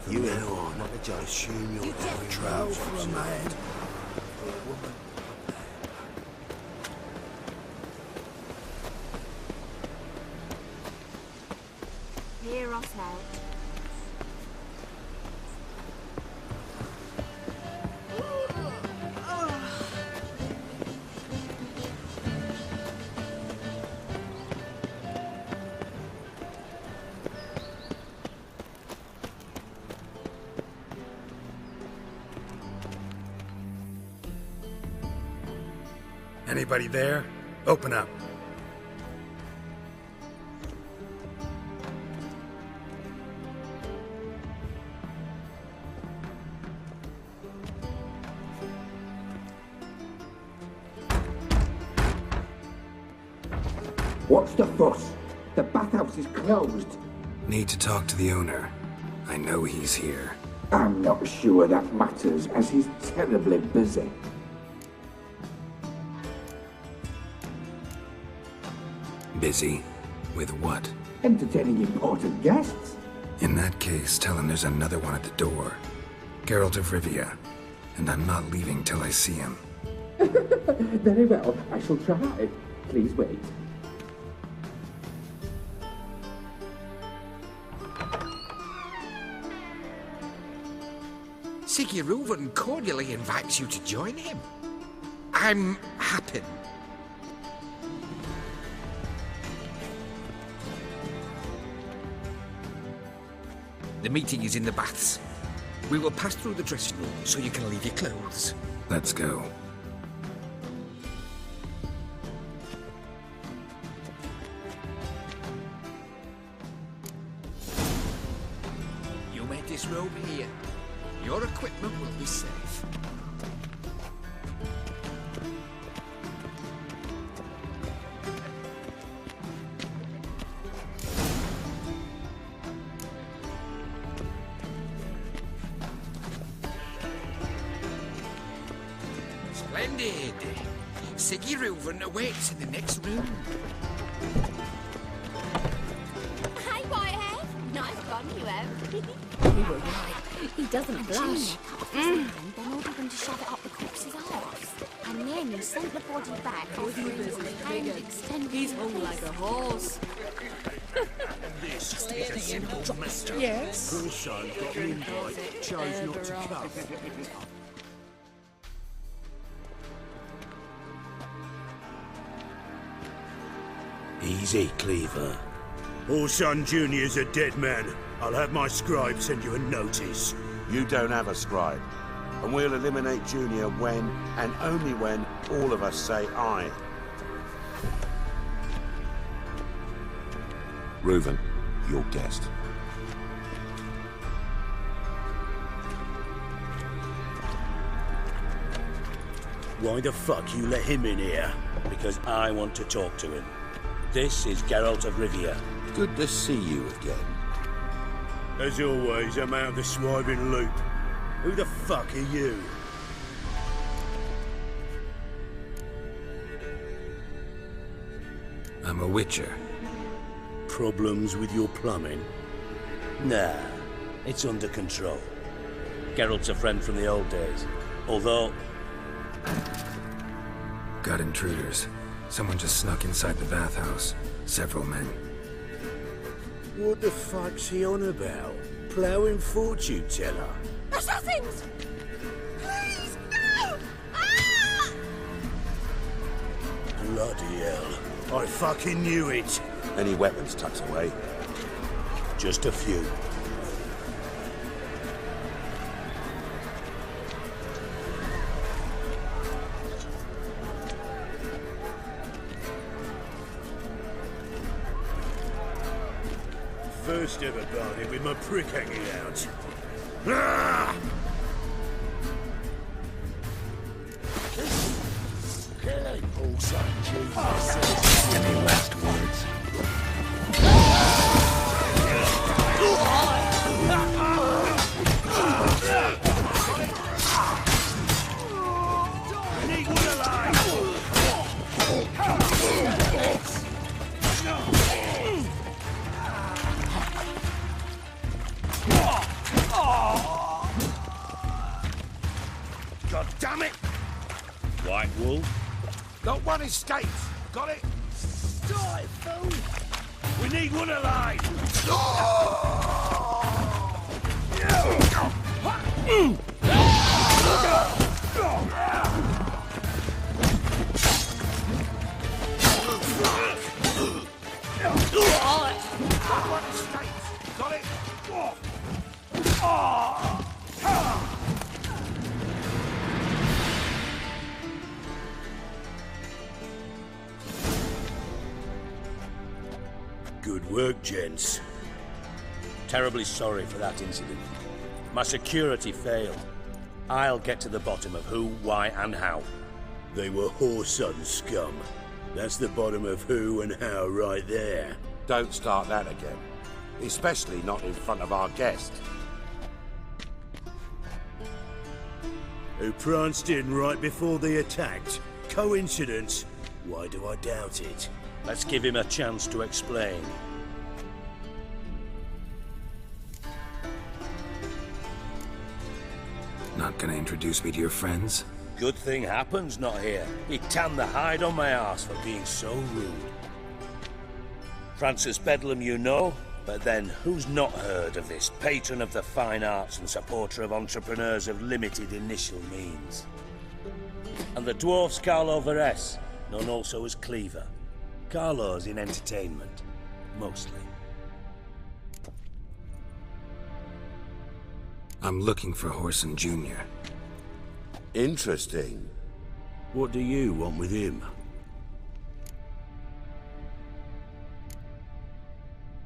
From now on, I assume you're doing trousers for a man. Hear us out. Anybody there? Open up. What's the fuss? The bathhouse is closed. Need to talk to the owner. I know he's here. I'm not sure that matters, as he's terribly busy. Busy? With what? Entertaining important guests. In that case, tell him there's another one at the door. Geralt of Rivia. And I'm not leaving till I see him. Very well, I shall try. Please wait. Conde Reuven cordially invites you to join him. I'm happy. The meeting is in the baths. We will pass through the dressing room so you can leave your clothes. Let's go. You made this robe here. Your equipment will be safe. Splendid! Conde Reuven awaits in the next room. Hey, Whitehead. Nice gun you have. You were right. He doesn't blush. Then order them to shove it up the corpse's arse. And then you sent the body back with his hand extended. He's hung like a horse. This is a simple matter. Yes? Poor son got an invite, chose not to come. Easy, Cleaver. Orson Jr.'s a dead man. I'll have my scribe send you a notice. You don't have a scribe. And we'll eliminate Junior when, and only when, all of us say aye. Reuven, your guest. Why the fuck you let him in here? Because I want to talk to him. This is Geralt of Rivia. Good to see you again. As always, I'm out of the swibing loop. Who the fuck are you? I'm a witcher. Problems with your plumbing? Nah, it's under control. Geralt's a friend from the old days. Although... Got intruders. Someone just snuck inside the bathhouse. Several men. What the fuck's he on about? Ploughing fortune teller? Assassins! Please, no! Ah! Bloody hell. I fucking knew it. Any weapons tucked away? Just a few. First ever bargain with my prick hanging out. Ah! Any last words? his skates. Got it? Die, fool! We need one alive. One escapes. Got it? Good work, gents. Terribly sorry for that incident. My security failed. I'll get to the bottom of who, why, and how. They were whoreson scum. That's the bottom of who and how right there. Don't start that again. Especially not in front of our guest. Who pranced in right before they attacked. Coincidence? Why do I doubt it? Let's give him a chance to explain. Not gonna introduce me to your friends? Good thing happens not here. He tanned the hide on my arse for being so rude. Francis Bedlam you know, but then who's not heard of this patron of the fine arts and supporter of entrepreneurs of limited initial means? And the dwarf's Carlo Veres, known also as Cleaver. Carlo's in entertainment, mostly. I'm looking for Whoreson Jr. Interesting. What do you want with him?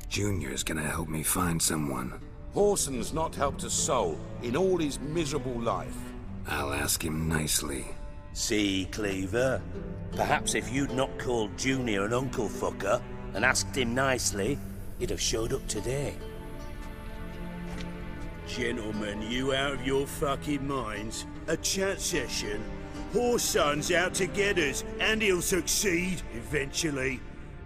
Junior's gonna help me find someone. Whoreson's not helped a soul in all his miserable life. I'll ask him nicely. See, Cleaver? Perhaps if you'd not called Junior an uncle fucker and asked him nicely, he'd have showed up today. Gentlemen, you out of your fucking minds? A chat session? Whoreson's out to get us, and he'll succeed, eventually.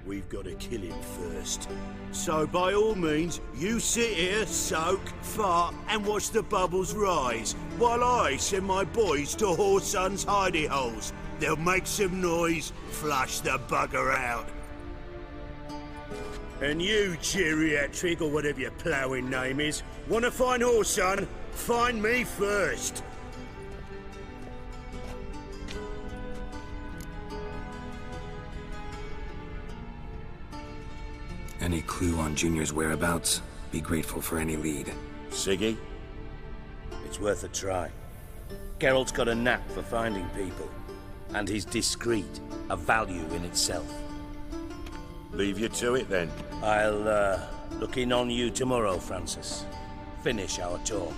We've got to kill him first. So by all means, you sit here, soak, fart, and watch the bubbles rise, while I send my boys to Whoreson's hidey holes. They'll make some noise, flush the bugger out. And you, geriatric, or whatever your ploughing name is, want to find Whoreson? Find me first. Any clue on Junior's whereabouts? Be grateful for any lead. Siggy? It's worth a try. Geralt's got a knack for finding people. And he's discreet, a value in itself. Leave you to it then. I'll, look in on you tomorrow, Francis. Finish our talk.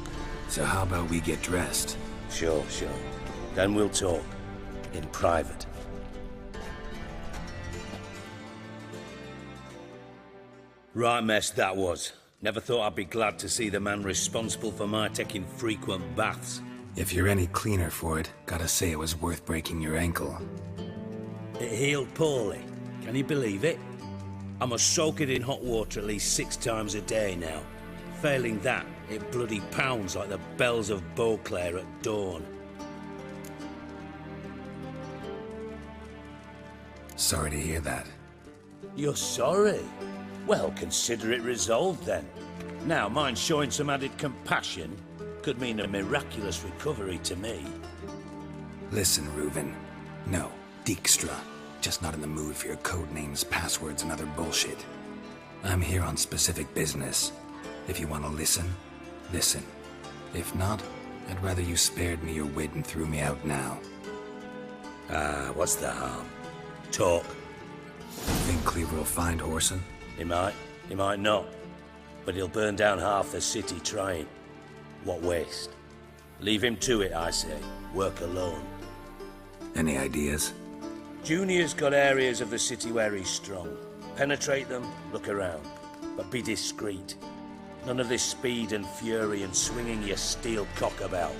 So how about we get dressed? Sure. Then we'll talk. In private. Right mess that was. Never thought I'd be glad to see the man responsible for my taking frequent baths. If you're any cleaner for it, gotta say it was worth breaking your ankle. It healed poorly. Can you believe it? I must soak it in hot water at least 6 times a day now. Failing that, it bloody pounds like the bells of Beauclair at dawn. Sorry to hear that. You're sorry? Well, consider it resolved then. Now, mind showing some added compassion could mean a miraculous recovery to me. Listen, Reuven. No, Dijkstra. Just not in the mood for your code names, passwords, and other bullshit. I'm here on specific business. If you want to listen, listen. If not, I'd rather you spared me your wit and threw me out now. What's the harm? Talk. Think Cleaver will find Whoreson? He might not. But he'll burn down half the city trying. What waste? Leave him to it, I say. Work alone. Any ideas? Junior's got areas of the city where he's strong. Penetrate them, look around. But be discreet. None of this speed and fury and swinging your steel cock about.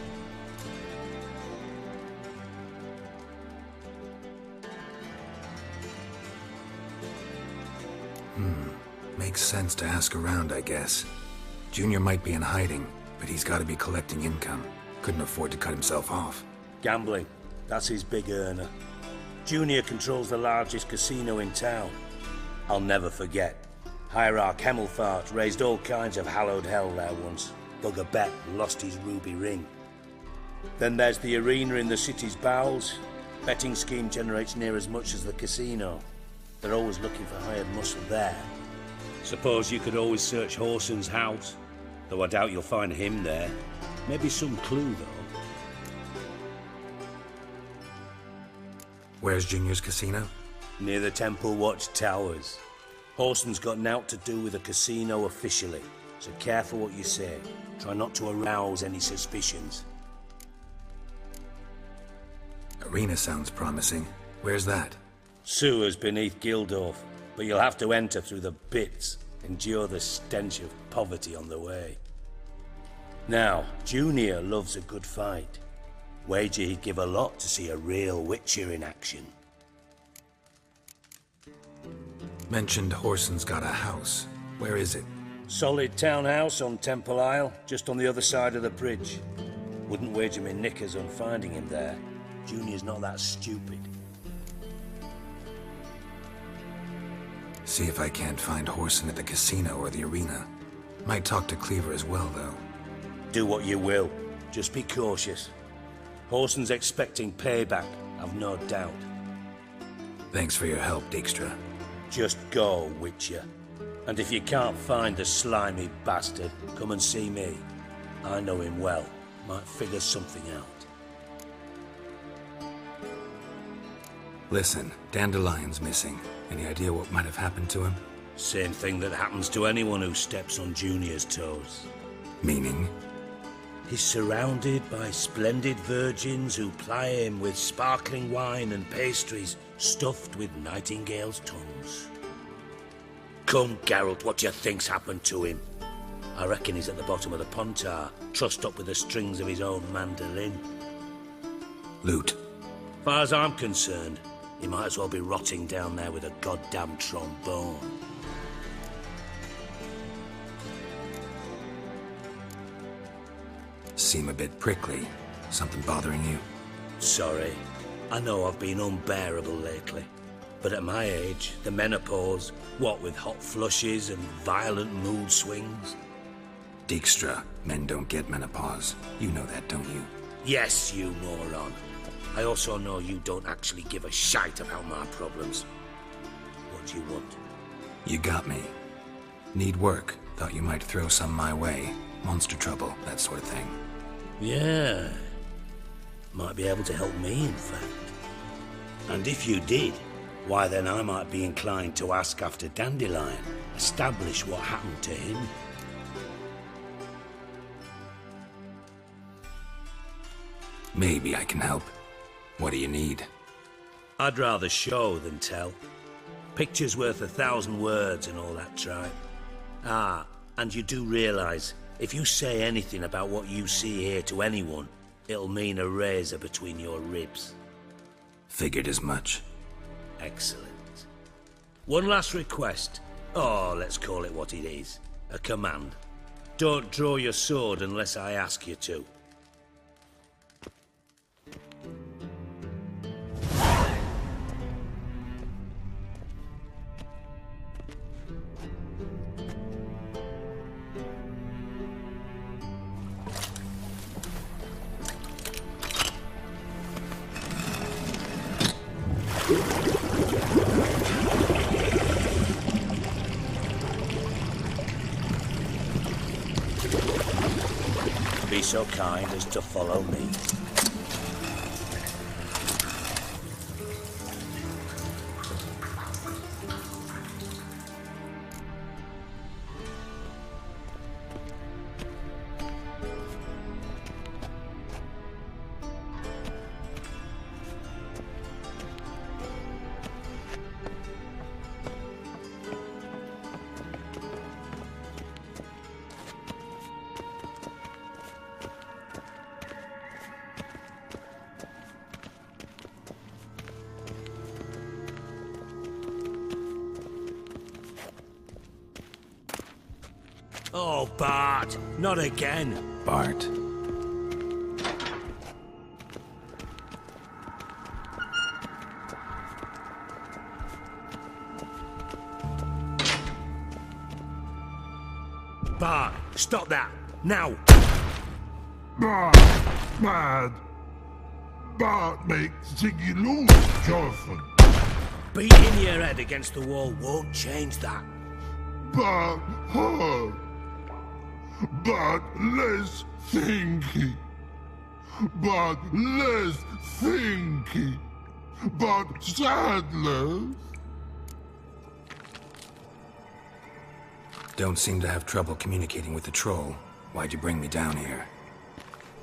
Makes sense to ask around, I guess. Junior might be in hiding, but he's got to be collecting income. Couldn't afford to cut himself off. Gambling. That's his big earner. Junior controls the largest casino in town. I'll never forget. Hierarch Hemmelfart raised all kinds of hallowed hell there once. Dug a bet and lost his ruby ring. Then there's the arena in the city's bowels. Betting scheme generates near as much as the casino. They're always looking for hired muscle there. Suppose you could always search Horson's house, though I doubt you'll find him there. Maybe some clue, though. Where's Junior's casino? Near the Temple Watch Towers. Horson's got nought to do with the casino officially, so careful what you say. Try not to arouse any suspicions. Arena sounds promising. Where's that? Sewers beneath Gildorf, but you'll have to enter through the bits, endure the stench of poverty on the way. Now, Junior loves a good fight. Wager he'd give a lot to see a real Witcher in action. Mentioned Horson's got a house. Where is it? Solid townhouse on Temple Isle, just on the other side of the bridge. Wouldn't wager me knickers on finding him there. Junior's not that stupid. See if I can't find Horson at the casino or the arena. Might talk to Cleaver as well, though. Do what you will. Just be cautious. Horson's expecting payback, I've no doubt. Thanks for your help, Dijkstra. Just go, Witcher. And if you can't find the slimy bastard, come and see me. I know him well. Might figure something out. Listen, Dandelion's missing. Any idea what might have happened to him? Same thing that happens to anyone who steps on Junior's toes. Meaning? He's surrounded by splendid virgins who ply him with sparkling wine and pastries stuffed with nightingales' tongues. Come, Geralt, what do you think's happened to him? I reckon he's at the bottom of the Pontar, trussed up with the strings of his own mandolin. Loot. Far as I'm concerned, he might as well be rotting down there with a goddamn trombone. Seem a bit prickly. Something bothering you? Sorry. I know I've been unbearable lately. But at my age, the menopause, what with hot flushes and violent mood swings? Dijkstra, men don't get menopause. You know that, don't you? Yes, you moron. I also know you don't actually give a shite about my problems. What do you want? You got me. Need work. Thought you might throw some my way. Monster trouble, that sort of thing. Yeah. Might be able to help me, in fact. And if you did, why then I might be inclined to ask after Dandelion. Establish what happened to him. Maybe I can help. What do you need? I'd rather show than tell. Picture's worth 1,000 words and all that tripe. Ah, and you do realize, if you say anything about what you see here to anyone, it'll mean a razor between your ribs. Figured as much. Excellent. One last request. Oh, let's call it what it is. A command. Don't draw your sword unless I ask you to. Be so kind as to follow me. Oh, Bart! Not again! Bart. Bart, stop that! Now! Bad. Bart makes Ziggy lose, Jorfen. Beating your head against the wall won't change that. But hard. But less thinky. But less thinky. But sadless. Don't seem to have trouble communicating with the troll. Why'd you bring me down here?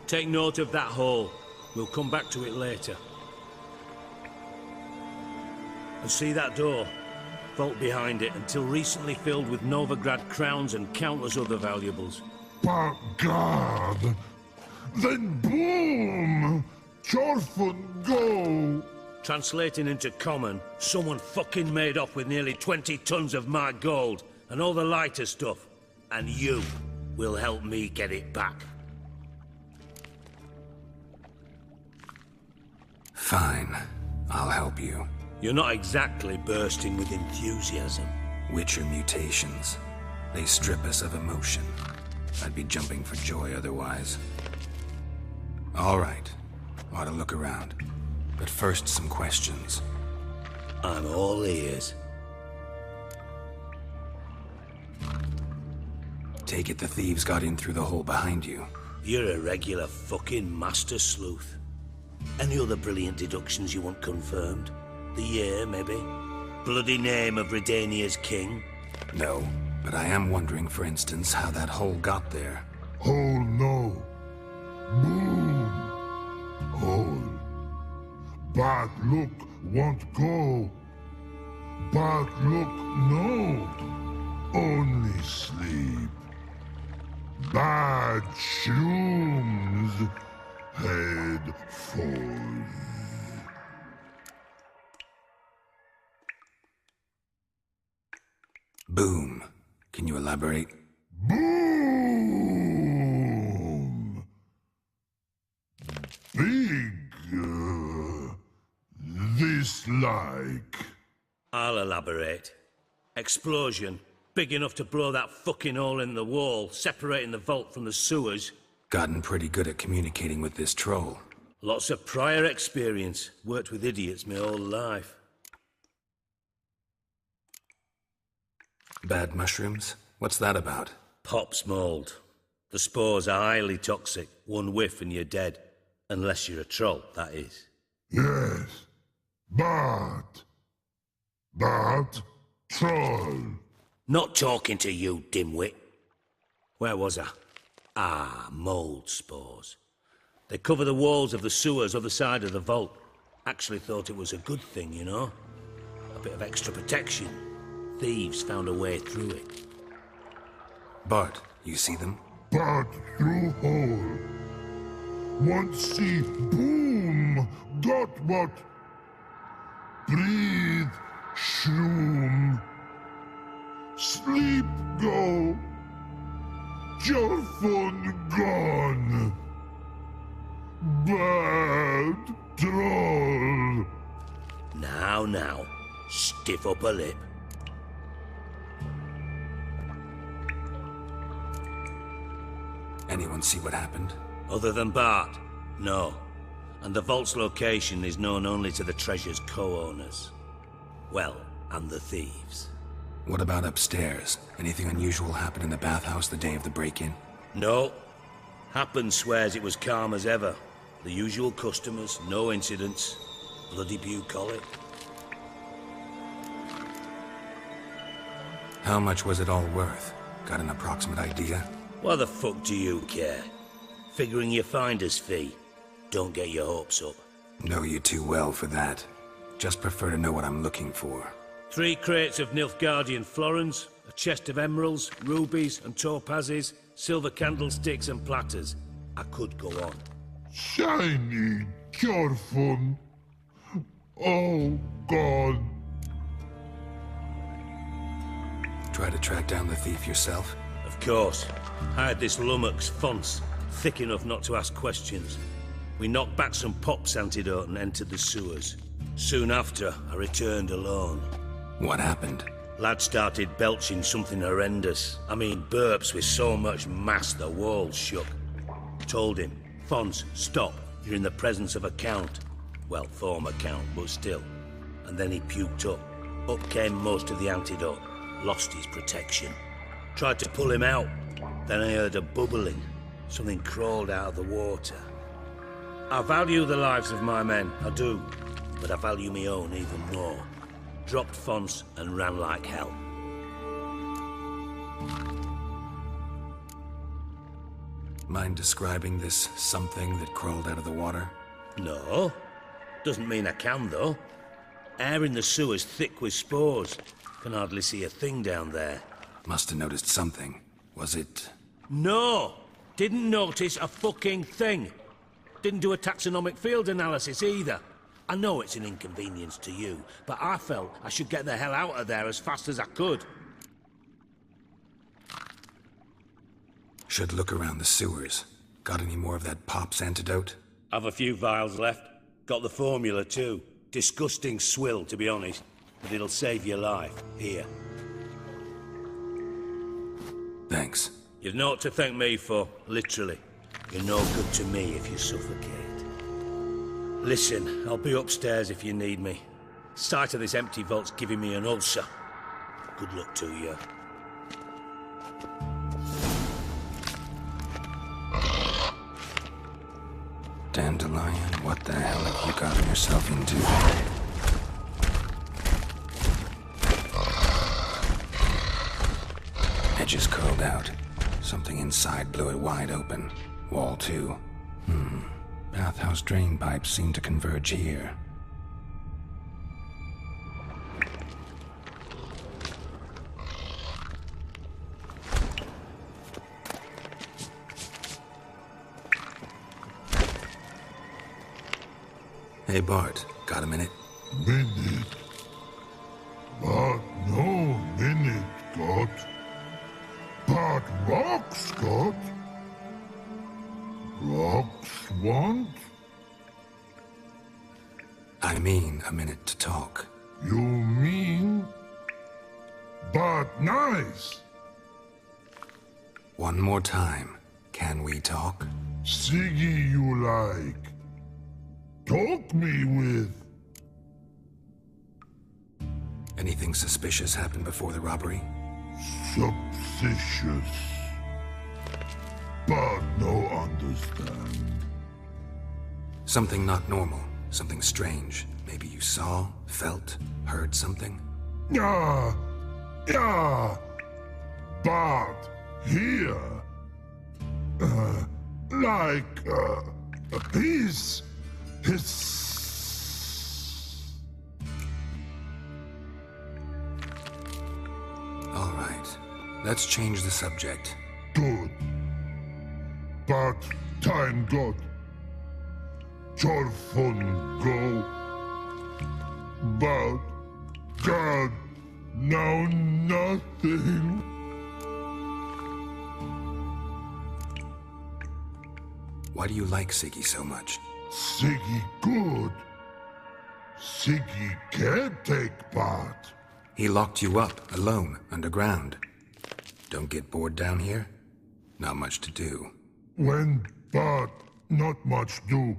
Take note of that hole. We'll come back to it later. And see that door? Vault behind it, until recently filled with Novigrad crowns and countless other valuables. But God! Then boom! Jorfen go! Translating into common, someone fucking made off with nearly 20 tons of my gold, and all the lighter stuff. And you will help me get it back. Fine. I'll help you. You're not exactly bursting with enthusiasm. Witcher mutations. They strip us of emotion. I'd be jumping for joy otherwise. All right. Ought to look around. But first, some questions. I'm all ears. Take it the thieves got in through the hole behind you. You're a regular fucking master sleuth. Any other brilliant deductions you want confirmed? The year, maybe? Bloody name of Redania's king? No, but I am wondering, for instance, how that hole got there. Hole no. Boom. Hole. Bad look won't go. Bad look no. Only sleep. Bad shrooms. Head falls. Boom. Can you elaborate? Boom! Big. This like. I'll elaborate. Explosion. Big enough to blow that fucking hole in the wall, separating the vault from the sewers. Gotten pretty good at communicating with this troll. Lots of prior experience. Worked with idiots my whole life. Bad mushrooms? What's that about? Pop's mold. The spores are highly toxic. One whiff and you're dead. Unless you're a troll, that is. Yes. But troll. Not talking to you, dimwit. Where was I? Ah, mold spores. They cover the walls of the sewers other side of the vault. Actually thought it was a good thing, you know? A bit of extra protection. Thieves found a way through it. Bart, you see them? Bart through hole. Want see boom. Got what? Breathe. Shroom. Sleep go. Jorfen gone. Bad troll. Now, stiff upper lip. Anyone see what happened? Other than Bart? No. And the vault's location is known only to the treasure's co-owners. Well, and the thieves. What about upstairs? Anything unusual happen in the bathhouse the day of the break-in? No. Happen swears it was calm as ever. The usual customers, no incidents. Bloody bucolic. How much was it all worth? Got an approximate idea? Why the fuck do you care? Figuring your finder's fee. Don't get your hopes up. Know you too well for that. Just prefer to know what I'm looking for. 3 crates of Nilfgaardian florins, a chest of emeralds, rubies and topazes, silver candlesticks and platters. I could go on. Shiny Jorfen. Oh, God. Try to track down the thief yourself? Of course. I had this lummox, Fonce, thick enough not to ask questions. We knocked back some Pop's antidote and entered the sewers. Soon after, I returned alone. What happened? Lad started belching something horrendous. I mean, burps with so much mass the walls shook. Told him, Fons, stop. You're in the presence of a count. Well, former count, but still. And then he puked up. Up came most of the antidote. Lost his protection. Tried to pull him out. Then I heard a bubbling. Something crawled out of the water. I value the lives of my men, I do. But I value my own even more. Dropped Fons and ran like hell. Mind describing this something that crawled out of the water? No. Doesn't mean I can, though. Air in the sewer's thick with spores. Can hardly see a thing down there. Must have noticed something. Was it... No! Didn't notice a fucking thing. Didn't do a taxonomic field analysis either. I know it's an inconvenience to you, but I felt I should get the hell out of there as fast as I could. Should look around the sewers. Got any more of that Pop's antidote? I've a few vials left. Got the formula too. Disgusting swill, to be honest. But it'll save your life. Here. Thanks. You've naught to thank me for, literally. You're no good to me if you suffocate. Listen, I'll be upstairs if you need me. Sight of this empty vault's giving me an ulcer. Good luck to you. Dandelion, what the hell have you gotten yourself into? Edges curled out. Something inside blew it wide open. Wall too. Bathhouse drain pipes seem to converge here. Hey Bart, got a minute? Minute. But no minute got. But rocks got. Rocks want? I mean a minute to talk. You mean? But nice. One more time. Can we talk? Siggy you like. Talk me with. Anything suspicious happened before the robbery? Suspicious. But no understand. Something not normal. Something strange. Maybe you saw, felt, heard something? Yeah. But here. His. All right. Let's change the subject. Good. But time got. Jorfun go. But God, now nothing. Why do you like Siggy so much? Siggy good. Siggy can't take part. He locked you up, alone, underground. Don't get bored down here? Not much to do. When but not much do.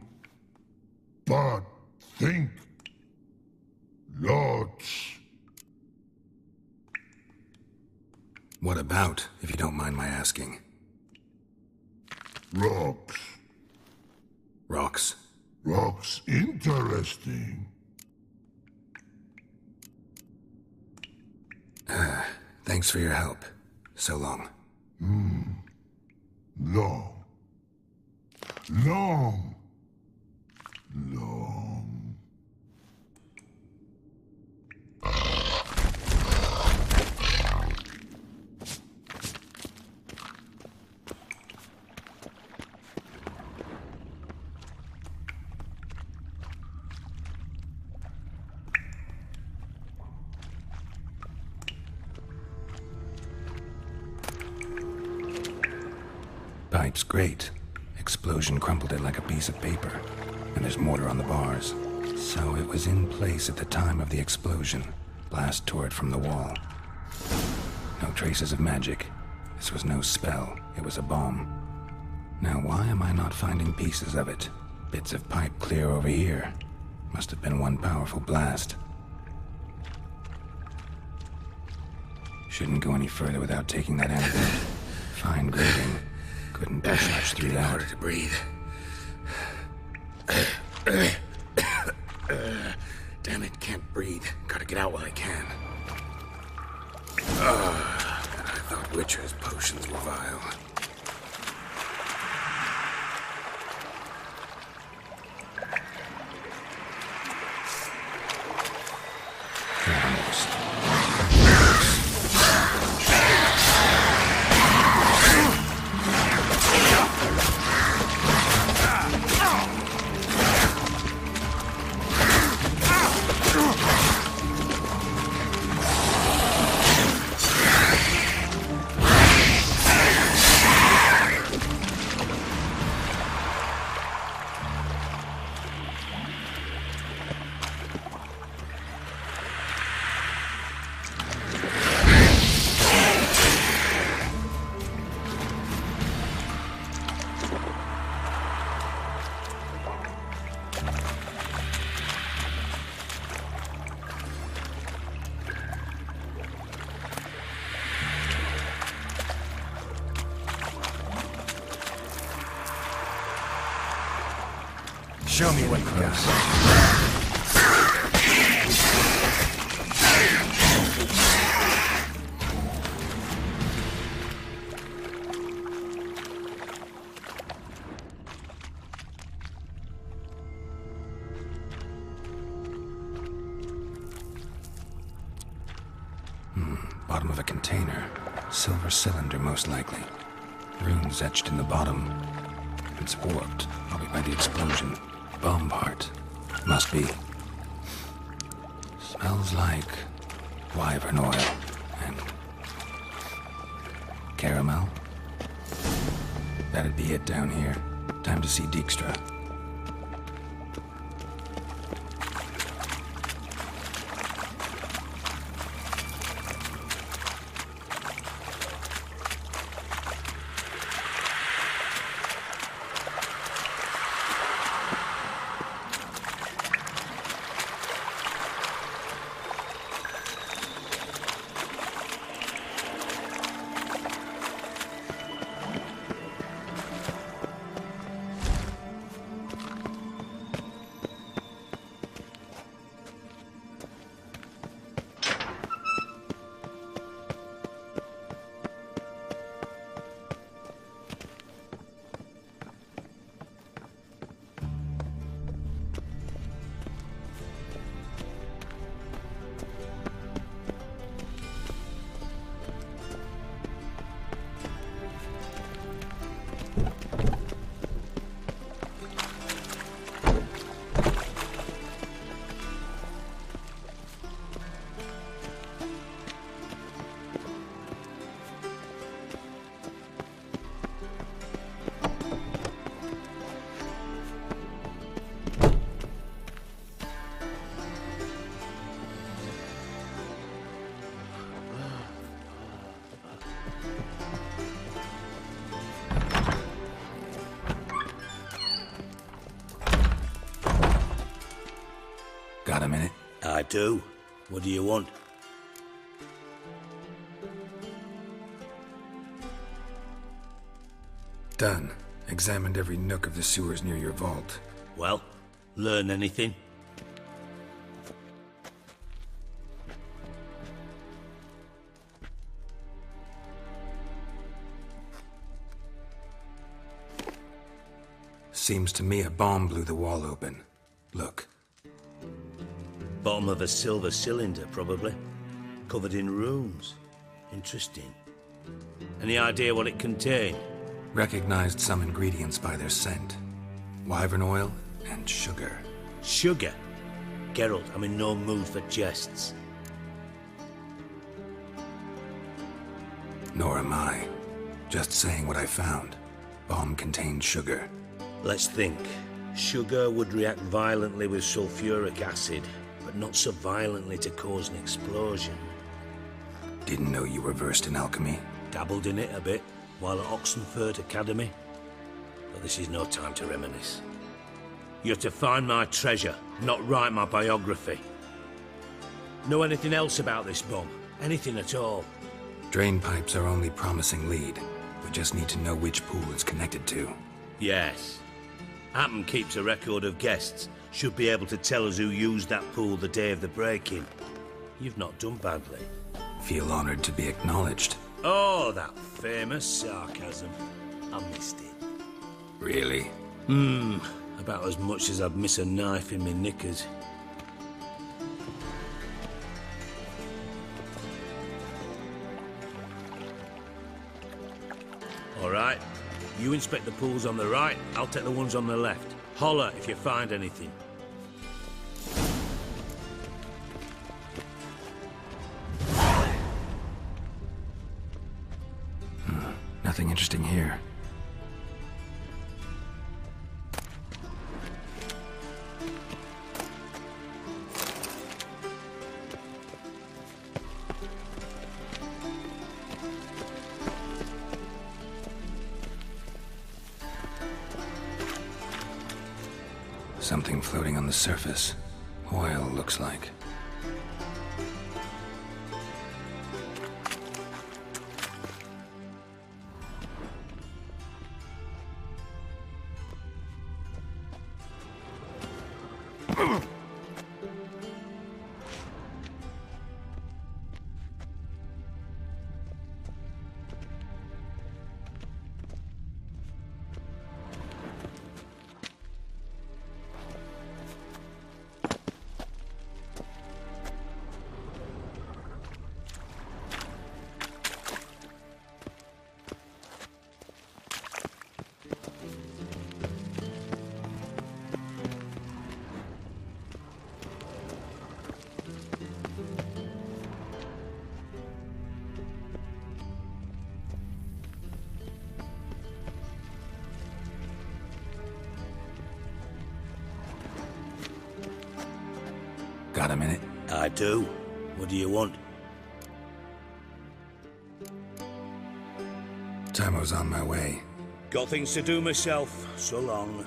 But think. Lots. What about, if you don't mind my asking? Rocks. Rocks? Rocks interesting. Thanks for your help. So long. Long. Long. Long. Pipe's great. Explosion crumpled it like a piece of paper. And there's mortar on the bars. So it was in place at the time of the explosion. Blast tore it from the wall. No traces of magic. This was no spell. It was a bomb. Now why am I not finding pieces of it? Bits of pipe clear over here. Must have been one powerful blast. Shouldn't go any further without taking that antidote. Fine grating. Couldn't push much through that. Harder to breathe. Damn it, can't breathe. Gotta get out while I can. I thought Witcher's potions were vile. Show me what you got. Bottom of a container. Silver cylinder, most likely. Runes etched in the bottom. It's warped, probably by the explosion. Bomb part. Must be. Smells like wyvern oil and caramel. That'd be it down here. Time to see Dijkstra. Got a minute? I do. What do you want? Done. Examined every nook of the sewers near your vault. Well, learn anything? Seems to me a bomb blew the wall open. Look. Bottom of a silver cylinder, probably. Covered in runes. Interesting. Any idea what it contained? Recognized some ingredients by their scent. Wyvern oil and sugar. Sugar? Geralt, I'm in no mood for jests. Nor am I. Just saying what I found. Bomb contained sugar. Let's think. Sugar would react violently with sulfuric acid, but not so violently to cause an explosion. Didn't know you were versed in alchemy. Dabbled in it a bit while at Oxenford Academy. But this is no time to reminisce. You're to find my treasure, not write my biography. Know anything else about this bomb? Anything at all? Drain pipes are only promising lead. We just need to know which pool it's connected to. Yes. Hammond keeps a record of guests. Should be able to tell us who used that pool the day of the break-in. You've not done badly. Feel honored to be acknowledged. Oh, that famous sarcasm. I missed it. Really? About as much as I'd miss a knife in me knickers. All right. You inspect the pools on the right, I'll take the ones on the left. Holler if you find anything. Nothing interesting here. Something floating on the surface. Oil, looks like. Got a minute? I do. What do you want? Time's on my way. Got things to do myself. So long.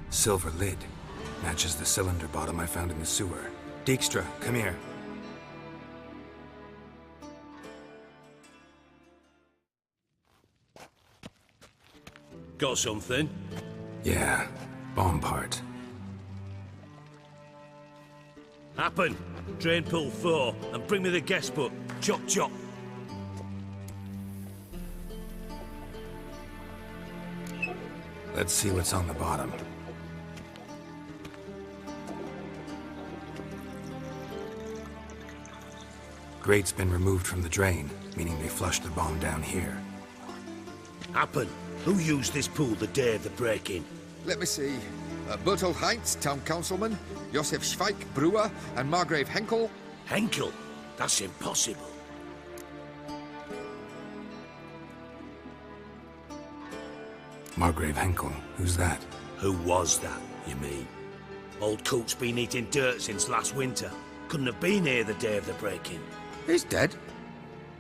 Silver lid. Matches the cylinder bottom I found in the sewer. Dijkstra, come here. Got something? Yeah, bomb part. Happen. Drain pool 4, and bring me the guest book. Chop chop. Let's see what's on the bottom. Grate's been removed from the drain, meaning they flushed the bomb down here. Happen. Who used this pool the day of the break-in? Let me see. Bertolt Heinz, town councilman, Josef Schweik, brewer, and Margrave Henkel. Henkel? That's impossible. Margrave Henkel, who's that? Who was that, you mean? Old Coot's been eating dirt since last winter. Couldn't have been here the day of the break-in. He's dead?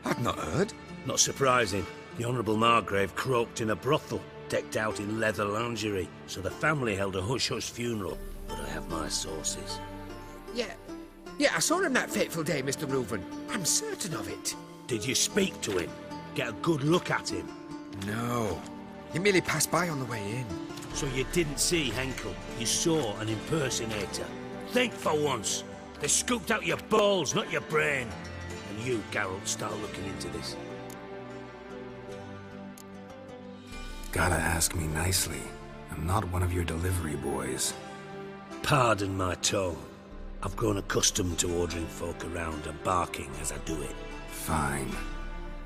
I've not heard. Not surprising. The Honourable Margrave croaked in a brothel, decked out in leather lingerie, so the family held a hush-hush funeral. But I have my sources. Yeah, I saw him that fateful day, Mr. Reuven. I'm certain of it. Did you speak to him? Get a good look at him? No. He merely passed by on the way in. So you didn't see Henkel. You saw an impersonator. Think for once. They scooped out your balls, not your brain. And you, Geralt, start looking into this. Gotta ask me nicely. I'm not one of your delivery boys. Pardon my tone. I've grown accustomed to ordering folk around and barking as I do it. Fine.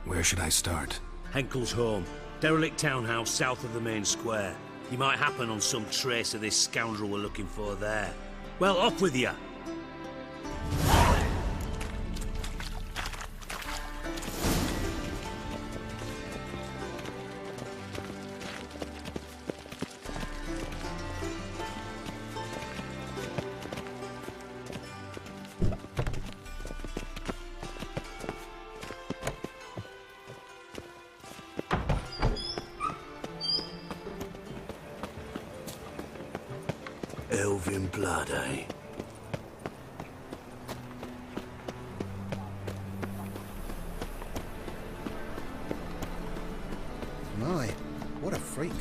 Where should I start? Henkel's home. Derelict townhouse south of the main square. You might happen on some trace of this scoundrel we're looking for there. Well, off with you! Elven blood, eh? My, what a freak.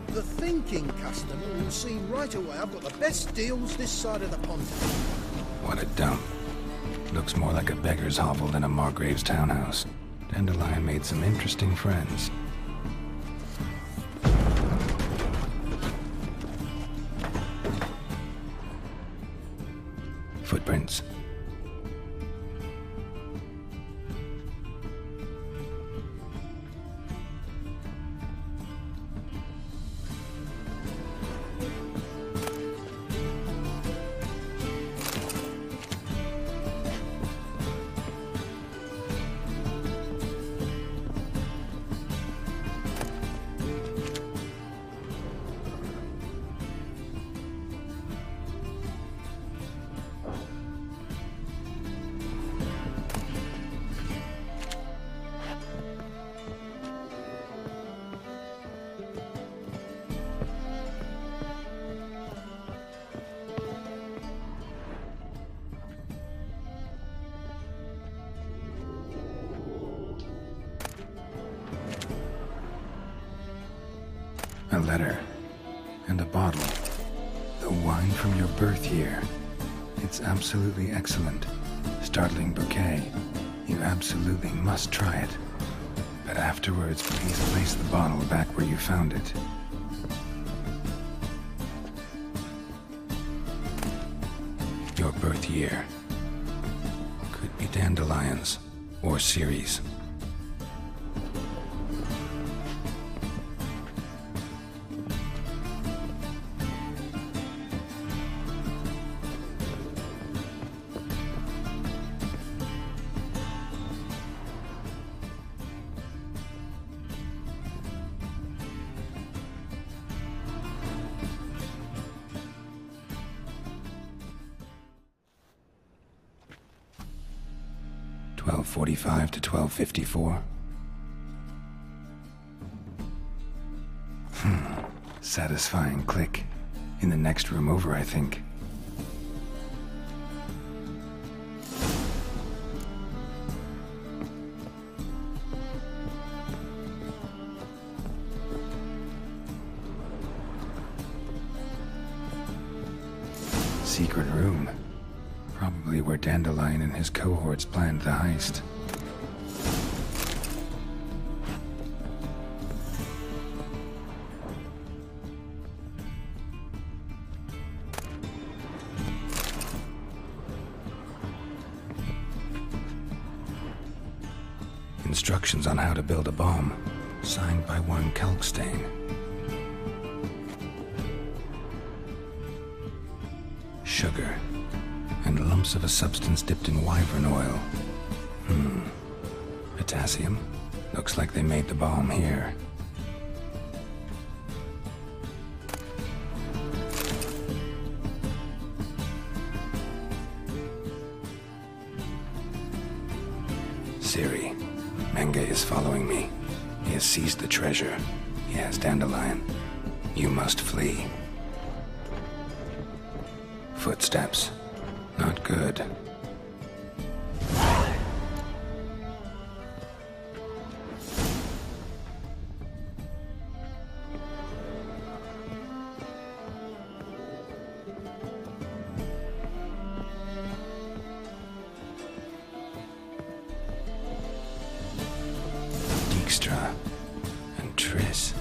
The thinking customer will see right away I've got the best deals this side of the pond. What a dump. Looks more like a beggar's hovel than a Margrave's townhouse. Dandelion made some interesting friends. Footprints. A letter. And a bottle. The wine from your birth year. It's absolutely excellent. Startling bouquet. You absolutely must try it. But afterwards, please place the bottle back where you found it. Your birth year. Could be dandelions. Or Ceres. .45 to 12:54. Satisfying click. In the next room over, I think. Secret room. Probably where Dandelion and his cohorts planned the heist. Instructions on how to build a bomb, signed by one Kalkstain. Sugar. And lumps of a substance dipped in wyvern oil. Potassium? Looks like they made the bomb here. Ciri, Menge is following me. He has seized the treasure. He has Dandelion. You must flee. Footsteps. Not good. Dijkstra and Triss.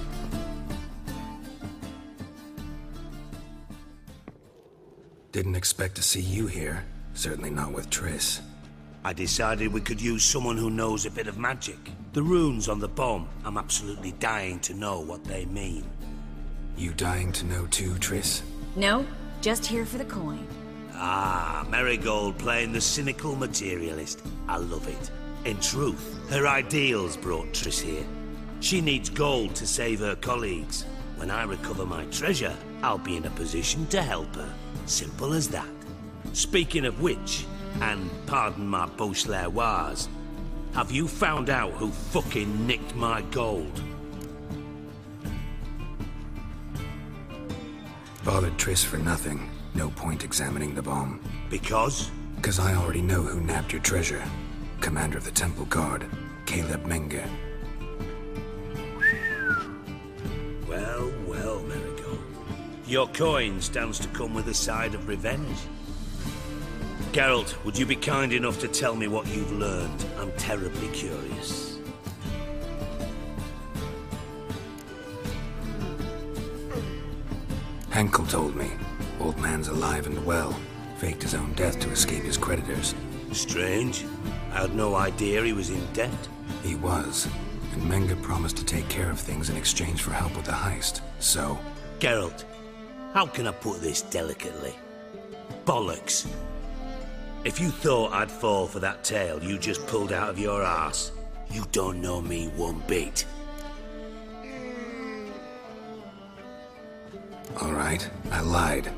Didn't expect to see you here. Certainly not with Triss. I decided we could use someone who knows a bit of magic. The runes on the bomb, I'm absolutely dying to know what they mean. You dying to know too, Triss? No, just here for the coin. Ah, Marigold playing the cynical materialist. I love it. In truth, her ideals brought Triss here. She needs gold to save her colleagues. When I recover my treasure, I'll be in a position to help her. Simple as that. Speaking of which, and pardon my Beauclervois, have you found out who fucking nicked my gold? Bothered Triss for nothing. No point examining the bomb. Because? Because I already know who nabbed your treasure. Commander of the Temple Guard, Caleb Menge. Well, well, Marigold. Your coin stands to come with a side of revenge. Geralt, would you be kind enough to tell me what you've learned? I'm terribly curious. Henkel told me. Old man's alive and well. Faked his own death to escape his creditors. Strange. I had no idea he was in debt. He was. And Menge promised to take care of things in exchange for help with the heist. So... Geralt, how can I put this delicately? Bollocks. If you thought I'd fall for that tale you just pulled out of your arse, you don't know me one bit. All right, I lied.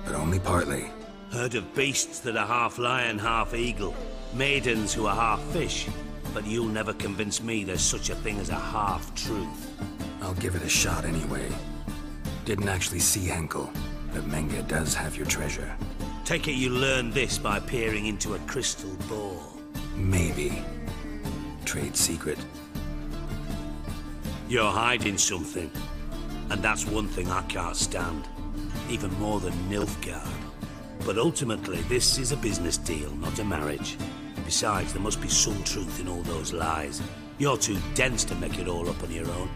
But only partly. Heard of beasts that are half lion, half eagle. Maidens who are half fish. But you'll never convince me there's such a thing as a half-truth. I'll give it a shot anyway. Didn't actually see Henkel, but Menge does have your treasure. Take it you learned this by peering into a crystal ball. Maybe. Trade secret. You're hiding something. And that's one thing I can't stand. Even more than Nilfgaard. But ultimately, this is a business deal, not a marriage. Besides, there must be some truth in all those lies. You're too dense to make it all up on your own.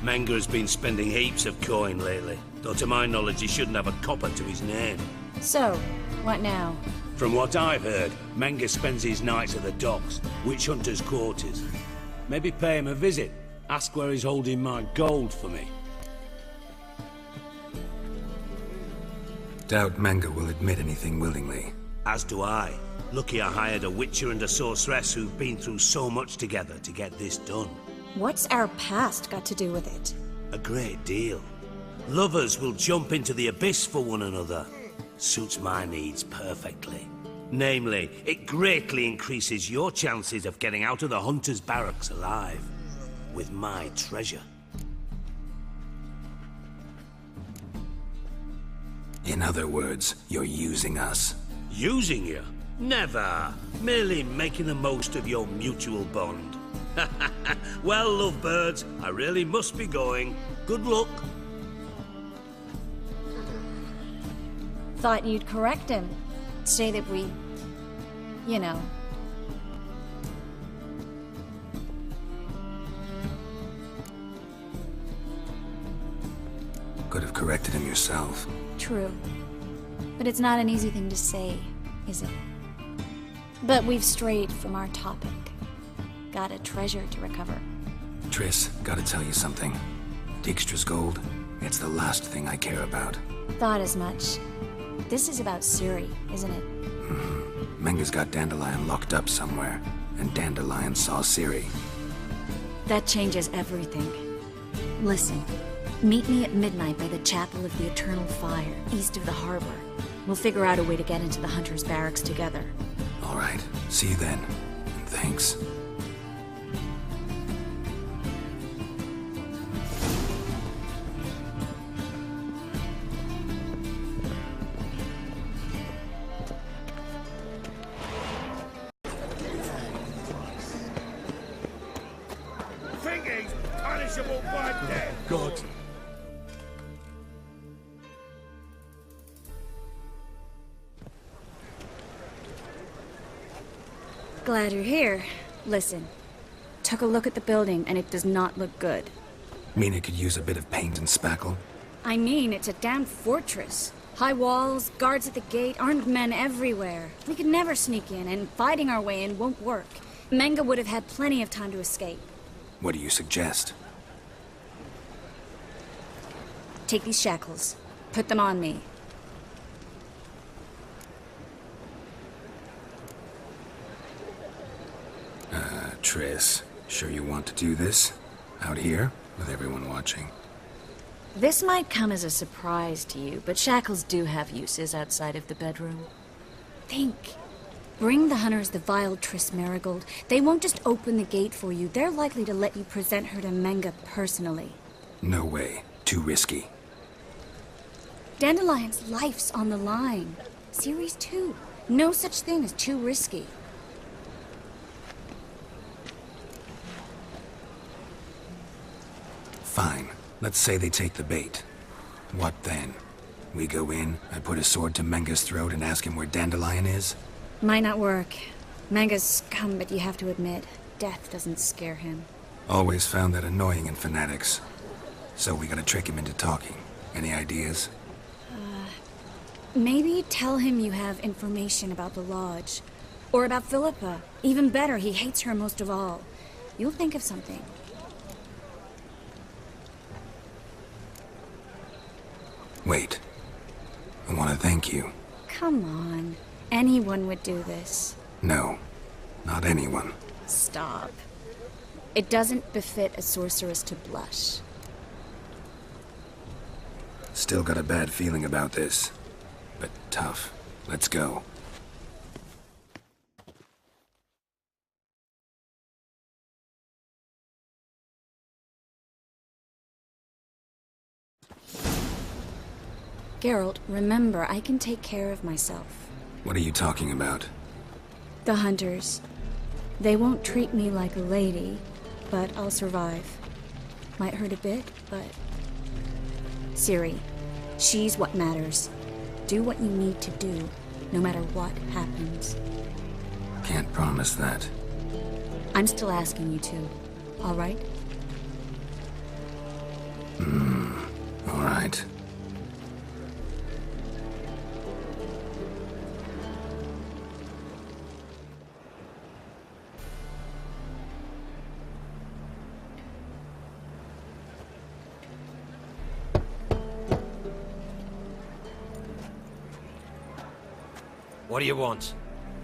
Menge has been spending heaps of coin lately. Though to my knowledge, he shouldn't have a copper to his name. So, what now? From what I've heard, Menge spends his nights at the docks, witch hunters' quarters. Maybe pay him a visit. Ask where he's holding my gold for me. Doubt Menge will admit anything willingly. As do I. Lucky I hired a witcher and a sorceress who've been through so much together to get this done. What's our past got to do with it? A great deal. Lovers will jump into the abyss for one another. Suits my needs perfectly. Namely, it greatly increases your chances of getting out of the hunter's barracks alive. With my treasure. In other words, you're using us. Using you? Never. Merely making the most of your mutual bond. Well, lovebirds, I really must be going. Good luck. Thought you'd correct him. Say that we... you know... Could have corrected him yourself. True. But it's not an easy thing to say, is it? But we've strayed from our topic. Got a treasure to recover. Triss, gotta tell you something. Dijkstra's gold, it's the last thing I care about. Thought as much. This is about Ciri, isn't it? Menge's got Dandelion locked up somewhere, and Dandelion saw Ciri. That changes everything. Listen, meet me at midnight by the Chapel of the Eternal Fire, east of the harbor. We'll figure out a way to get into the Hunter's Barracks together. All right, see you then. And thanks. miserable by death! God. Glad you're here. Listen, took a look at the building and it does not look good. Mean it could use a bit of paint and spackle? I mean, it's a damn fortress. High walls, guards at the gate, armed men everywhere. We could never sneak in, and fighting our way in won't work. Menga would have had plenty of time to escape. What do you suggest? Take these shackles. Put them on me. Triss, sure you want to do this? Out here, with everyone watching? This might come as a surprise to you, but shackles do have uses outside of the bedroom. Think. Bring the hunters the vile Triss Marigold. They won't just open the gate for you. They're likely to let you present her to Menga personally. No way. Too risky. Dandelion's life's on the line. Series 2. No such thing as too risky. Fine. Let's say they take the bait. What then? We go in, I put a sword to Menga's throat and ask him where Dandelion is? Might not work. Menga's scum, but you have to admit, death doesn't scare him. Always found that annoying in fanatics. So we gotta trick him into talking. Any ideas? Maybe tell him you have information about the Lodge. Or about Philippa. Even better, he hates her most of all. You'll think of something. Wait. I want to thank you. Come on. Anyone would do this. No. Not anyone. Stop. It doesn't befit a sorceress to blush. Still got a bad feeling about this. But tough. Let's go. Geralt, remember, I can take care of myself. What are you talking about? The hunters. They won't treat me like a lady, but I'll survive. Might hurt a bit, but... Ciri, she's what matters. Do what you need to do, no matter what happens. Can't promise that. I'm still asking you to, all right? All right. What do you want?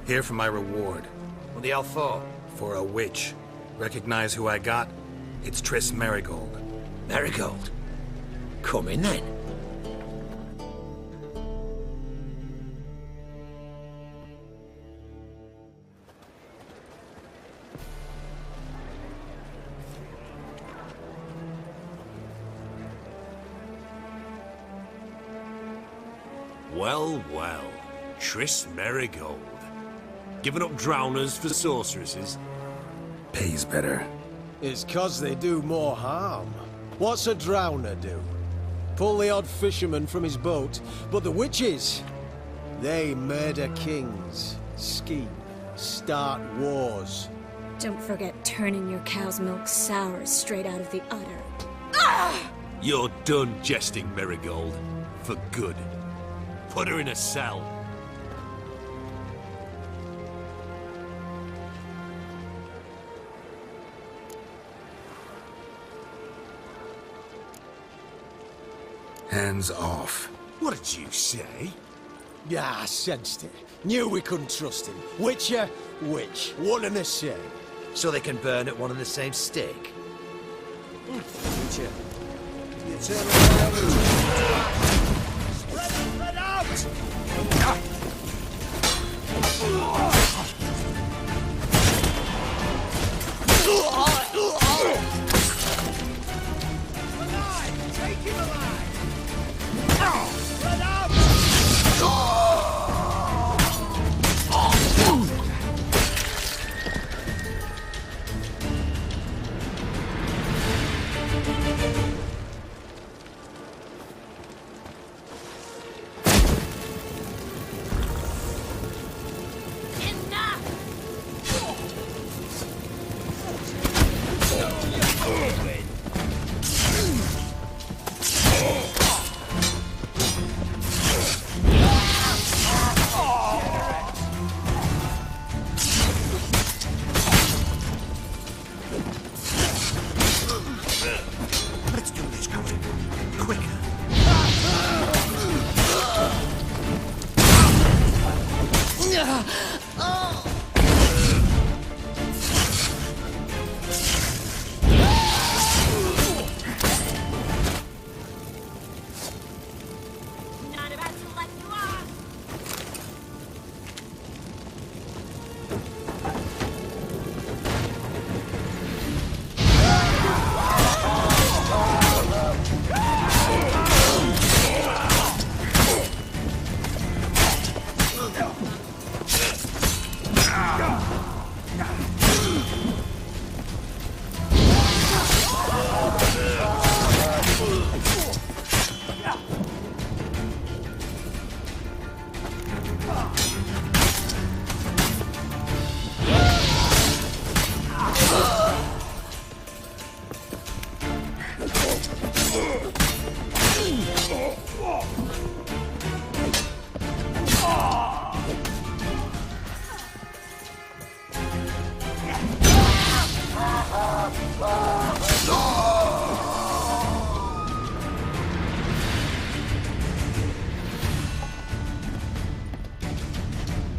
Here for my reward. What the hell for? For a witch. Recognize who I got? It's Triss Marigold. Marigold? Come in then. Well, well. Triss Marigold. Giving up drowners for sorceresses? Pays better. It's 'cause they do more harm. What's a drowner do? Pull the odd fisherman from his boat, but the witches, they murder kings, scheme, start wars. Don't forget turning your cow's milk sour straight out of the udder. Ah! You're done jesting, Marigold. For good. Put her in a cell. Hands off. What did you say? Yeah, I sensed it. Knew we couldn't trust him. Witcher, witch. One and the same. So they can burn at one and the same stake? Witcher. The eternal spread out! Alive! Take him alive! Spread out!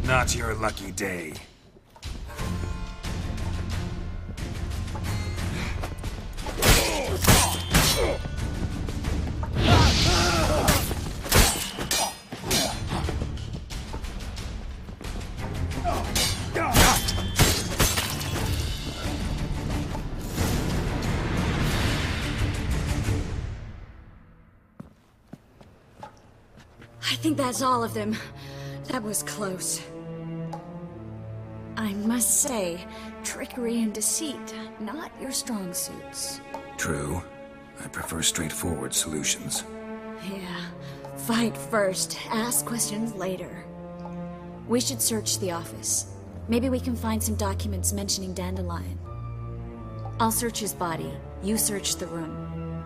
Not your lucky day. I think that's all of them. That was close. I must say, trickery and deceit, not your strong suits. True. I prefer straightforward solutions. Yeah. Fight first, ask questions later. We should search the office. Maybe we can find some documents mentioning Dandelion. I'll search his body. You search the room.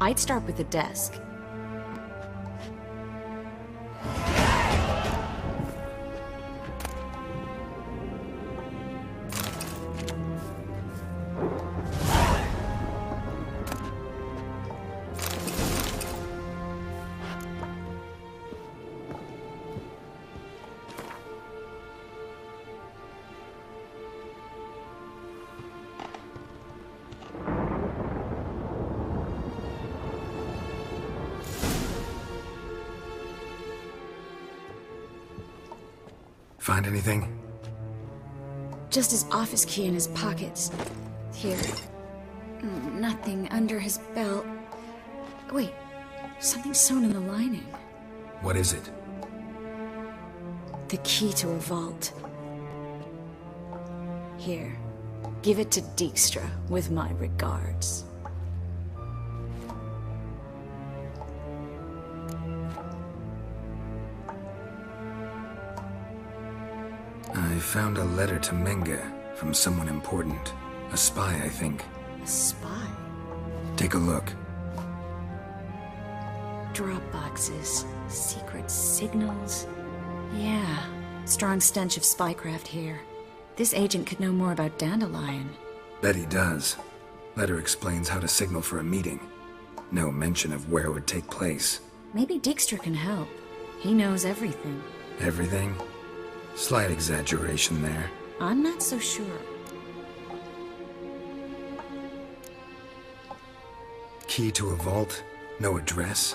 I'd start with the desk. Find anything? Just his office key in his pockets. Here. Nothing under his belt. Wait, something sewn in the lining. What is it? The key to a vault. Here. Give it to Dijkstra with my regards. I found a letter to Menge from someone important. A spy, I think. A spy? Take a look. Drop boxes, secret signals. Yeah, strong stench of spycraft here. This agent could know more about Dandelion. Bet he does. Letter explains how to signal for a meeting. No mention of where it would take place. Maybe Dijkstra can help. He knows everything. Everything? Slight exaggeration there. I'm not so sure. Key to a vault? No address?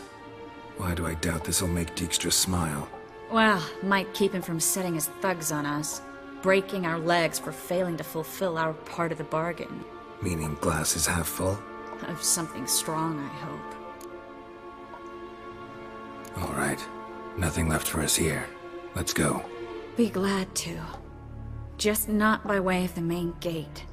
Why do I doubt this'll make Dijkstra smile? Well, might keep him from setting his thugs on us. Breaking our legs for failing to fulfill our part of the bargain. Meaning glass is half full? Of something strong, I hope. All right. Nothing left for us here. Let's go. Be glad to. Just not by way of the main gate.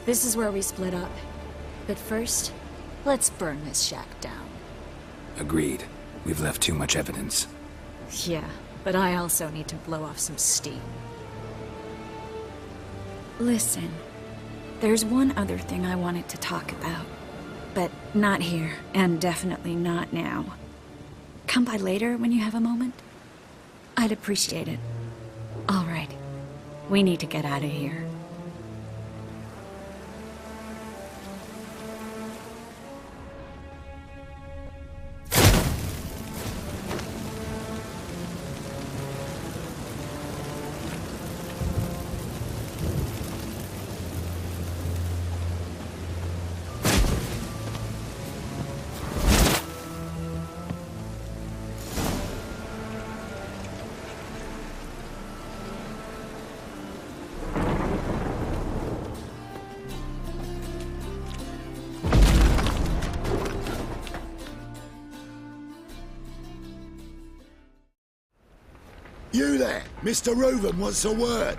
This is where we split up. But first, let's burn this shack down. Agreed. We've left too much evidence. Yeah, but I also need to blow off some steam. Listen, there's one other thing I wanted to talk about. But not here, and definitely not now. Come by later when you have a moment? I'd appreciate it. All right. We need to get out of here. You there! Mr. Reuven wants a word!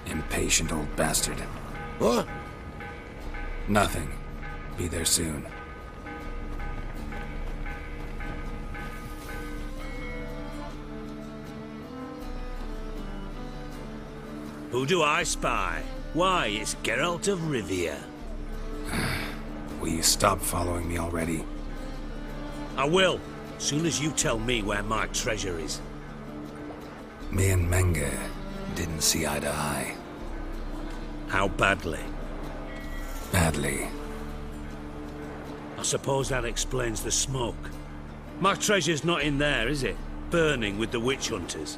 Impatient old bastard. What? Nothing. Be there soon. Who do I spy? Why, it's Geralt of Rivia. Will you stop following me already? I will, soon as you tell me where my treasure is. Me and Menge didn't see eye to eye. How badly? Badly. I suppose that explains the smoke. My treasure's not in there, is it? Burning with the witch hunters.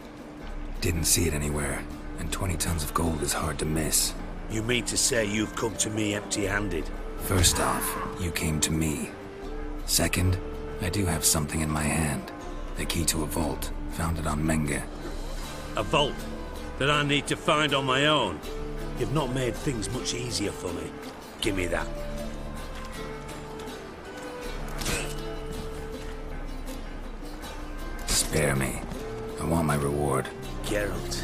Didn't see it anywhere, and 20 tons of gold is hard to miss. You mean to say you've come to me empty-handed? First off, you came to me. Second, I do have something in my hand. The key to a vault, found it on Menge. A vault that I need to find on my own? You've not made things much easier for me. Give me that. Spare me. I want my reward. Geralt,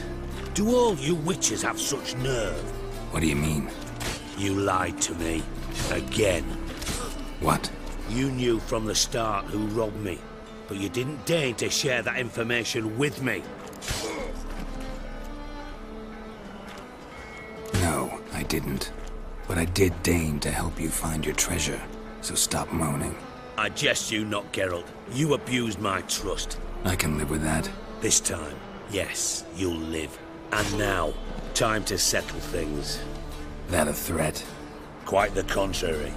do all you witches have such nerve? What do you mean? You lied to me. Again. What? You knew from the start who robbed me, but you didn't deign to share that information with me. No, I didn't. But I did deign to help you find your treasure, so stop moaning. I jest you not, Geralt. You abused my trust. I can live with that. This time, yes, you'll live. And now, time to settle things. That a threat? Quite the contrary.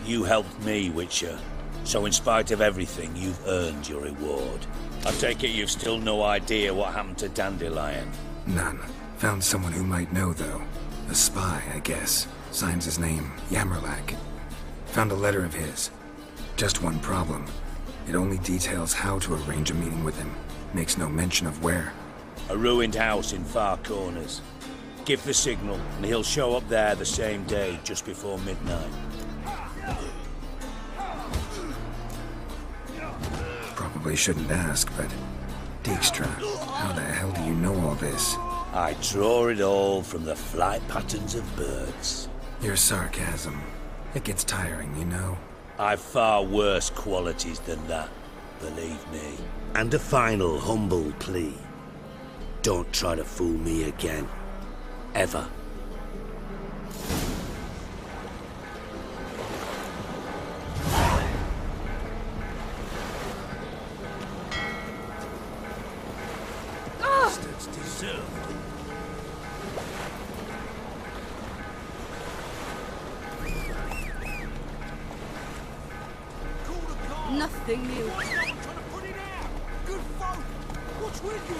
You helped me, Witcher. So in spite of everything, you've earned your reward. I take it you've still no idea what happened to Dandelion? None. Found someone who might know, though. A spy, I guess. Signs his name, Yamerlak. Found a letter of his. Just one problem. It only details how to arrange a meeting with him. Makes no mention of where. A ruined house in Far Corners. Give the signal, and he'll show up there the same day, just before midnight. Probably shouldn't ask, but... Dijkstra, how the hell do you know all this? I draw it all from the flight patterns of birds. Your sarcasm. It gets tiring, you know? I've far worse qualities than that, believe me. And a final humble plea. Don't try to fool me again. Ever. Bastards deserved. Nothing new. Good folk! What's with you?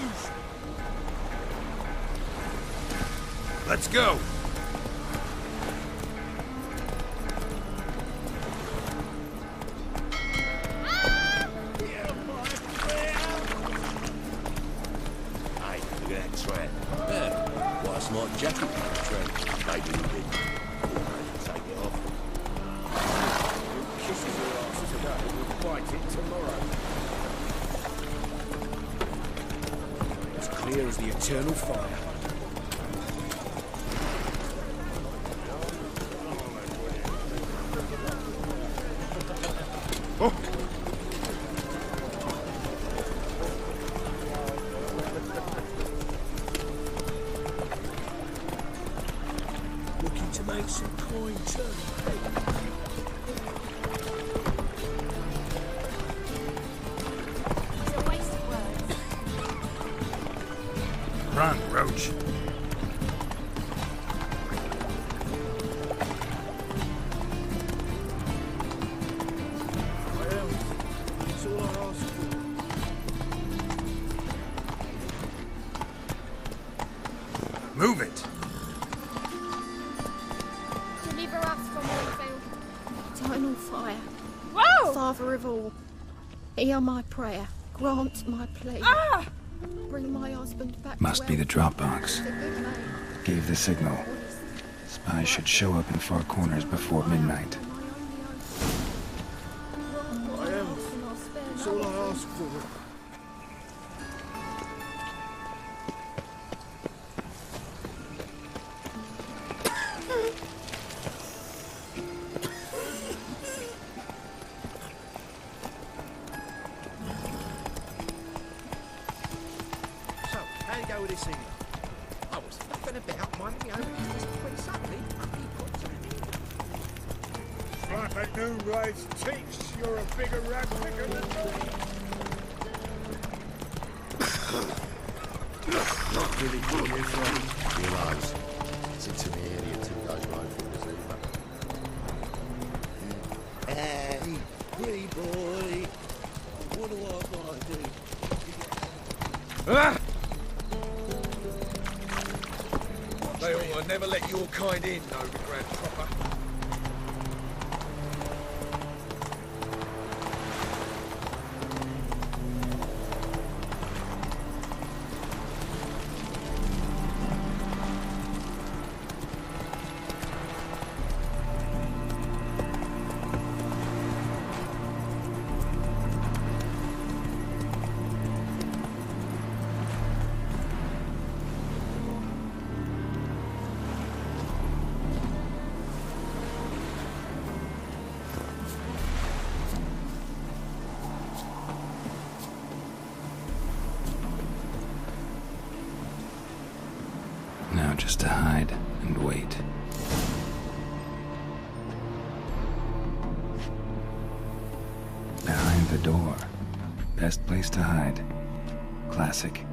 Let's go! Aye, look at that tread. Yeah, what a smart jacket for the tread. Maybe you didn't. Take it off. Kisses your ass today, we'll bite it tomorrow. As clear as the eternal fire. Oh. Looking to make some coin too. It's a waste of words. Run, Roach. That's all I ask for. Move it. Deliver us from Warfield. Eternal fire. Whoa! Father of all, hear my prayer. Grant my plea. Ah! Bring my husband back Must to be the health. Dropbox. The good man. Gave the signal. Spies should show up in Far Corners before midnight. I am. That's all I ask for. this here. I was fluffing about minding my own business when suddenly he puts an Strike at noon, Raves. Teach you're a bigger rat picker than me. Not really cool here from. Realize. It's into me here you took those right fingers either. Hey, pretty boy. What do I want to do? Ah! They ought to never let your kind in, no Grand Proper. Now just to hide and wait. Behind the door. Best place to hide. Classic.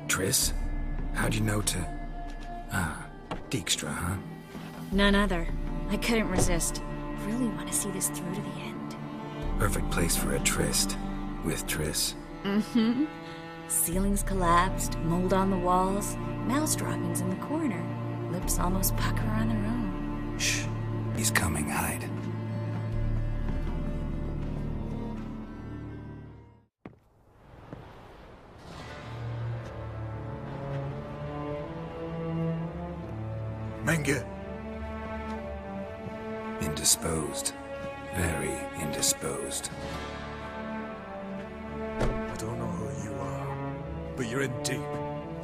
Triss? How'd you know to... Ah, Dijkstra, huh? None other. I couldn't resist. Really want to see this through to the end. Perfect place for a tryst. With Triss. Mm-hmm. Ceilings collapsed, mold on the walls, mouse droppings in the corner. Lips almost pucker on their own. Shh. He's coming, hide. Menge. Indisposed. Very indisposed. I don't know who you are, but you're in deep.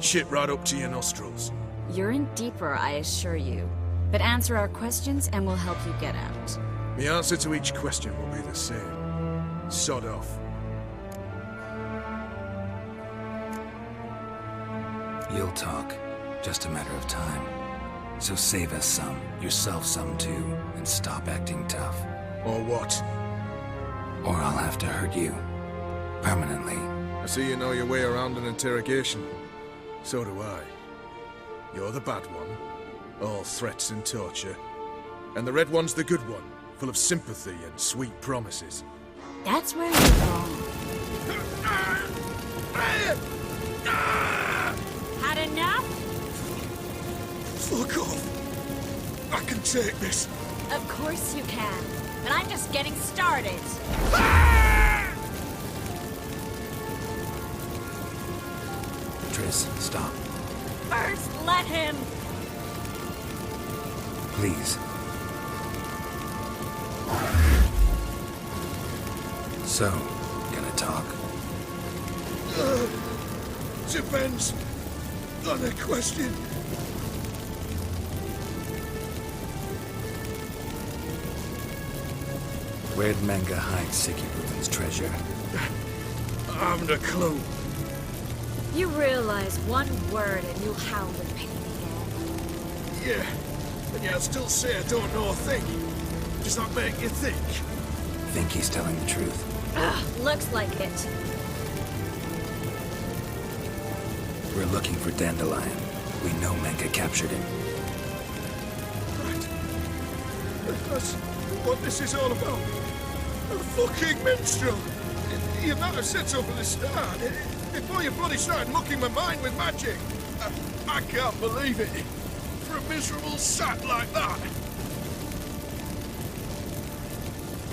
Shit right up to your nostrils. You're in deeper, I assure you. But answer our questions and we'll help you get out. The answer to each question will be the same. Sod off. You'll talk. Just a matter of time. So save us some, yourself some too, and stop acting tough. Or what? Or I'll have to hurt you. Permanently. I see you know your way around an interrogation. So do I. You're the bad one, all threats and torture. And the red one's the good one, full of sympathy and sweet promises. That's where you're wrong. Had enough? Fuck off! I can take this. Of course you can. But I'm just getting started. Triss, stop. First, let him. Please. So, gonna talk? Depends on the question. Where'd Menga hide Siggy Reuven's treasure? I haven't a clue. You realize one word and you'll howl with pain again. Yeah, and yet I'd still say I don't know a thing. Does that make you think? Think he's telling the truth? Ugh, looks like it. We're looking for Dandelion. We know Menga captured him. Right. That's what this is all about. A fucking minstrel! You might have said so from the start. Before you bloody started mucking my mind with magic. I can't believe it. For a miserable sap like that.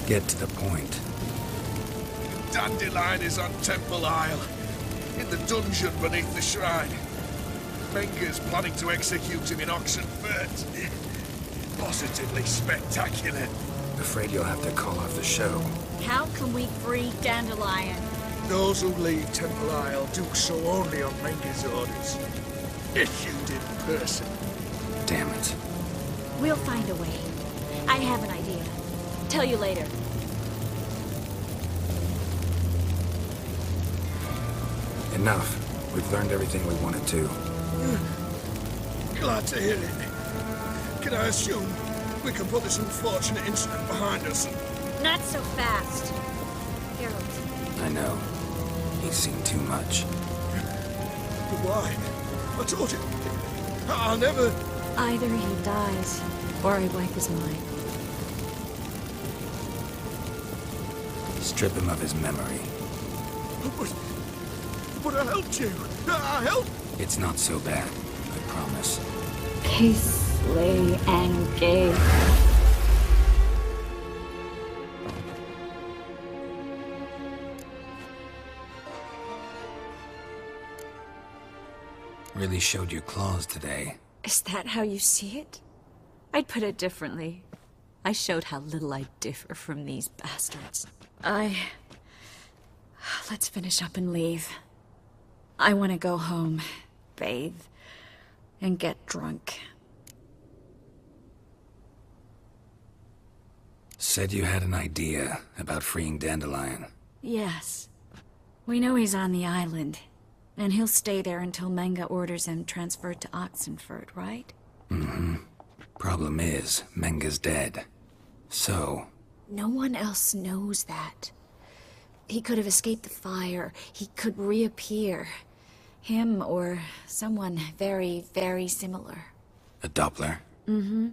Get to the point. Dandelion is on Temple Isle. In the dungeon beneath the shrine. Menga's planning to execute him in Oxenfurt. Positively spectacular. Afraid you'll have to call off the show. How can we free Dandelion? Those who leave Temple Isle do so only on Menga's orders. Issued in person. Damn it. We'll find a way. I have an idea. Tell you later. Enough. We've learned everything we wanted to. Glad to hear it. Can I assume we can put this unfortunate incident behind us? Not so fast. Harold. I know. He's seen too much. But why? I told you. I'll never... Either he dies, or I wipe his mind. Strip him of his memory. But I helped you. I helped. It's not so bad. I promise. Kiss, slay, and gay. Really showed your claws today. Is that how you see it? I'd put it differently. I showed how little I differ from these bastards. Let's finish up and leave. I want to go home, bathe, and get drunk. Said you had an idea about freeing Dandelion. Yes. We know he's on the island, and he'll stay there until Menga orders him transferred to Oxenfurt, right? Mm-hmm. Problem is, Menga's dead. So... No one else knows that. He could have escaped the fire. He could reappear. Him or someone very, very similar. A Doppler? Mm-hmm.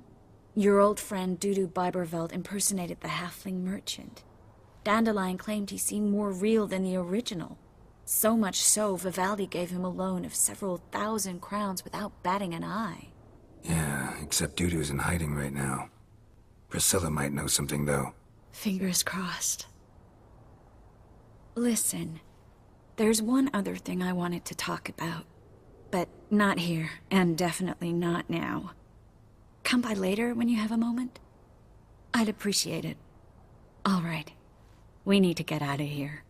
Your old friend Dudu Biberveld impersonated the halfling merchant. Dandelion claimed he seemed more real than the original. So much so, Vivaldi gave him a loan of several thousand crowns without batting an eye. Yeah, except Dudu's in hiding right now. Priscilla might know something, though. Fingers crossed. Listen, there's one other thing I wanted to talk about. But not here, and definitely not now. Come by later when you have a moment? I'd appreciate it. All right. We need to get out of here.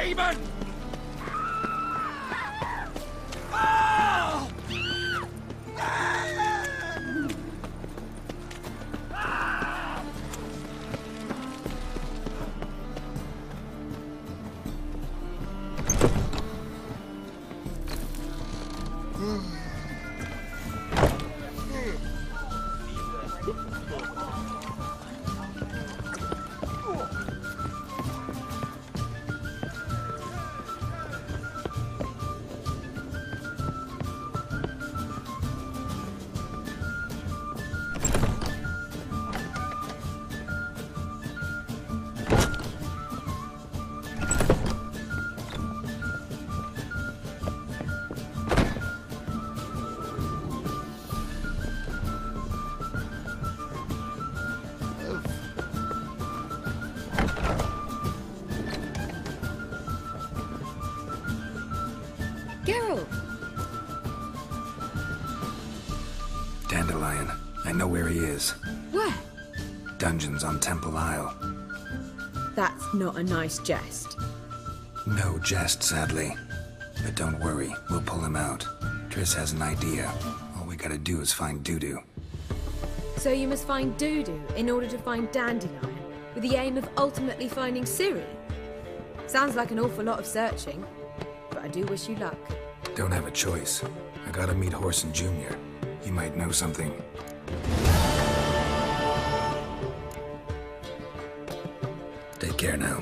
demon! Ah! Geralt! Dandelion. I know where he is. Where? Dungeons on Temple Isle. That's not a nice jest. No jest, sadly. But don't worry, we'll pull him out. Triss has an idea. All we gotta do is find Dudu. So you must find Dudu in order to find Dandelion, with the aim of ultimately finding Ciri? Sounds like an awful lot of searching, but I do wish you luck. Don't have a choice. I gotta meet Horson Jr. He might know something. Take care now.